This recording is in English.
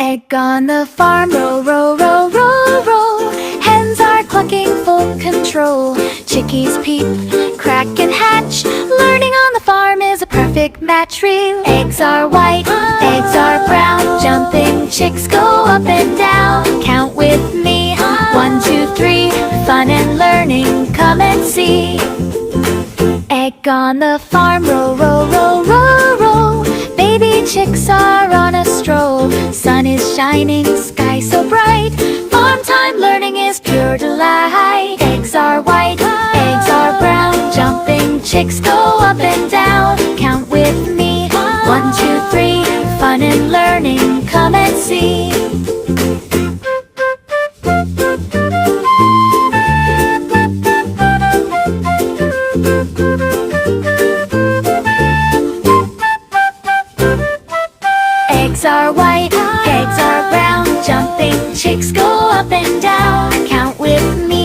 Egg on the farm, row, row, row, row, row. Hens are clucking full control. Chickies peep, crack and hatch. Learning on the farm is a perfect match. Real eggs are white, eggs are brown. Jumping chicks go up and down. Count with me, 1, 2, 3. Fun and learning, come and see. Egg on the farm, row, row, row, row, row. Baby chicks are on a stroll. Sun is shining, sky so bright. Farm time learning is pure delight. Eggs are white, eggs are brown. Jumping chicks go up and down. Count with me, 1, 2, 3. Fun and learning, come and see. Eggs are white, eggs are brown. Jumping chicks go up and down. Count with me,